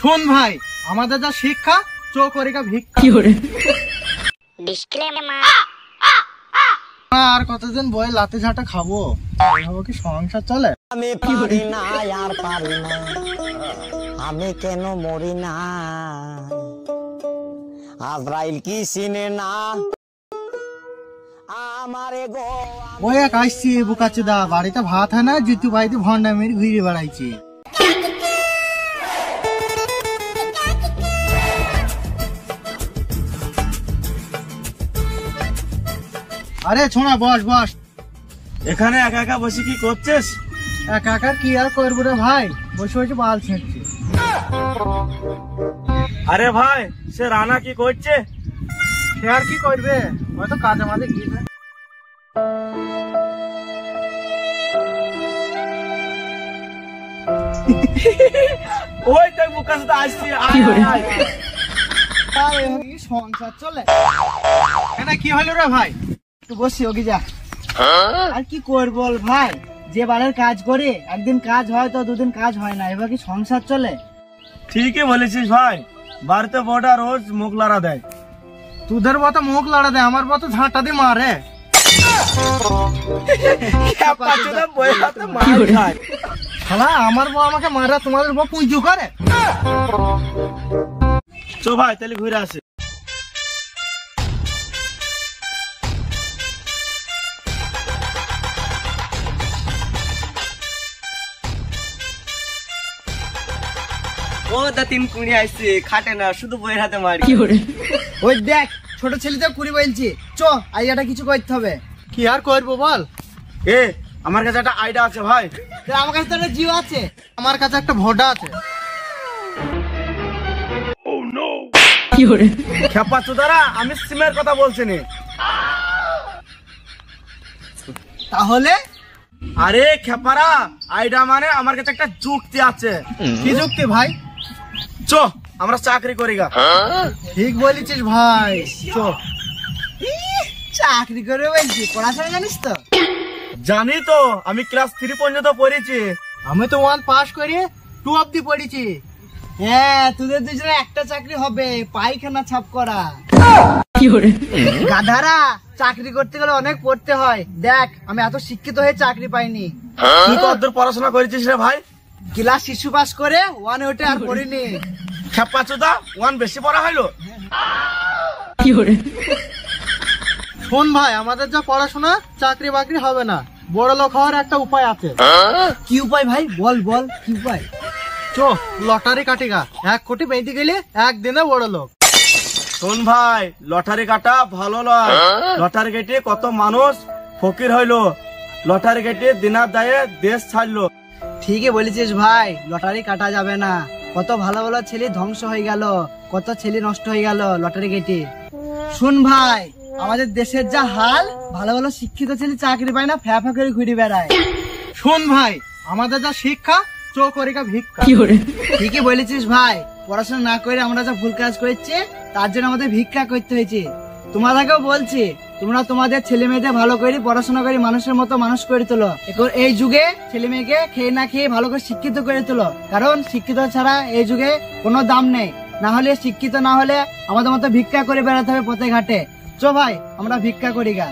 শোন ভাই, আমাদের যা শিক্ষা চো করিকা ভিক্ষা। আর কতদিন বই লাতে ঝাঁটা খাবো, কি সংসার চলে? আমি পারি না আর পারি না, আমি কেন মরি না, আজরাইল কি চিনে না আমারে গো। ওই এক আসছি বুকাচুদা, বাড়িতে ভাত হয় না, জিতু ভাইতে ভন্ডা মেরে ঘুরে বেড়াইছি। আরে ছোনা বস বস। এখানে একা একা বসে কি করছিস? একা একা কি আর করবো রে ভাই, বসে বসে বাল ছেঁড়ছি। আরে ভাই, সে রানা কি করছে? সে আর কি করবে, হয়তো কাজে মাঝে গিয়েছে। ওই দেখ বুকার সাথে আসছি। সংসার চলে না? কি হলো রে ভাই? তুই বসি ওকে যা। আর কি করবো বল ভাই, যে বাড়ির কাজ করে একদিন কাজ হয় তো দুদিন কাজ হয় না, এবার কি সংসার চলে? ঠিকই বলেছিস ভাই, বাড়িতে বউটা রোজ মুখ লড়া দেয়। তোদের বউ তো মুখ লড়া দেয়, আমার বউ তো ঝাঁটা দিয়ে মারে। আমার বউ আমাকে মারে, তোমাদের বউ পুঁজু করে। চো ভাই তাহলে ঘুরে আসে। ও দা তিন কুড়ি আসছে, খাটে না, শুধু বইয়ের হাতে মারি। ওই দেখ, ছোট ছেলেটা কুড়ি বলছি, চো আইডিয়াটা কিছু করতে হবে। কি আর করবো বল? এ আমার কাছে একটা আইডিয়া আছে ভাই। আমার কাছে তো একটা জিও আছে, আমার কাছে একটা ভোডা আছে। খেপা চোদারা, আমি সিমের কথা বলছি নি। তাহলে? আরে খেপারা, আইডিয়া মানে আমার কাছে একটা যুক্তি আছে। কি যুক্তি ভাই? চো আমরা চাকরি করি গা। ঠিক বলেছিস ভাই, চো। চাকরি করে বলছি, পড়াশোনা জানিস তো? জানি তো, আমি ক্লাস 3 পর্যন্ত পড়েছি। আমি তো 1 পাস করে 2 অব্দি পড়েছি। হ্যাঁ, তোদের দুজনে একটা চাকরি হবে, পায়খানা ছাপ করা। গাধারা, চাকরি করতে গেলে অনেক পড়তে হয়। দেখ, আমি এত শিক্ষিত হয়ে চাকরি পাইনি। তুই কতদূর পড়াশোনা করেছিস রে ভাই? ক্লাস 6 পাস করে 1 ওঠে আর পড়িনি। খেপা চোদা, 1 বেশি পড়া হইলো। শোন ভাই, আমাদের যা পড়াশোনা চাকরি বাকরি হবে না, বড় লোক হওয়ার একটা উপায় আছে। কি উপায় ভাই? বল বল, কি উপায়? চো লটারি কাটিগা, 1 কোটি পেতে গেলে একদিনে বড় লোক। শোন ভাই, লটারি কাটা ভালো নয়। লটারি কেটে কত মানুষ ফকির হইলো, লটারি কেটে দিনার দায়ে দেশ ছাড়লো। ঠিকই বলেছিস ভাই, লটারি কাটা যাবে না। কত ভালো ভালো ছেলে ধ্বংস হয়ে গেল, কত ছেলে নষ্ট হয়ে গেল লটারি কেটে। শুন ভাই, আমাদের দেশের যা হাল, ভালো ভালো শিক্ষিত ছেলে চাকরি পায় না, ফ্যা ফ্যা করে ঘুরে বেড়ায়। শোন ভাই, আমাদের যা শিক্ষা চো করিকা ভিক্ষা। ঠিকই বলেছিস ভাই, পড়াশোনা না করে আমরা যা ভুল কাজ করছি, তার জন্য আমাদের ভিক্ষা করতে হয়েছে। তোমাদেরকেও বলছি, তোমরা তোমাদের ছেলে মেয়েদের ভালো করে পড়াশোনা করে মানুষের মতো মানুষ করে তোলো। এখন এই যুগে ছেলে মেয়েকে খেয়ে না খেয়ে ভালো করে শিক্ষিত করে তোলো, কারণ শিক্ষিত ছাড়া এই যুগে কোনো দাম নেই। না হলে শিক্ষিত না হলে আমাদের মতো ভিক্ষা করে বেড়াতে হবে পথে ঘাটে। চো ভাই, আমরা ভিক্ষা করি গা।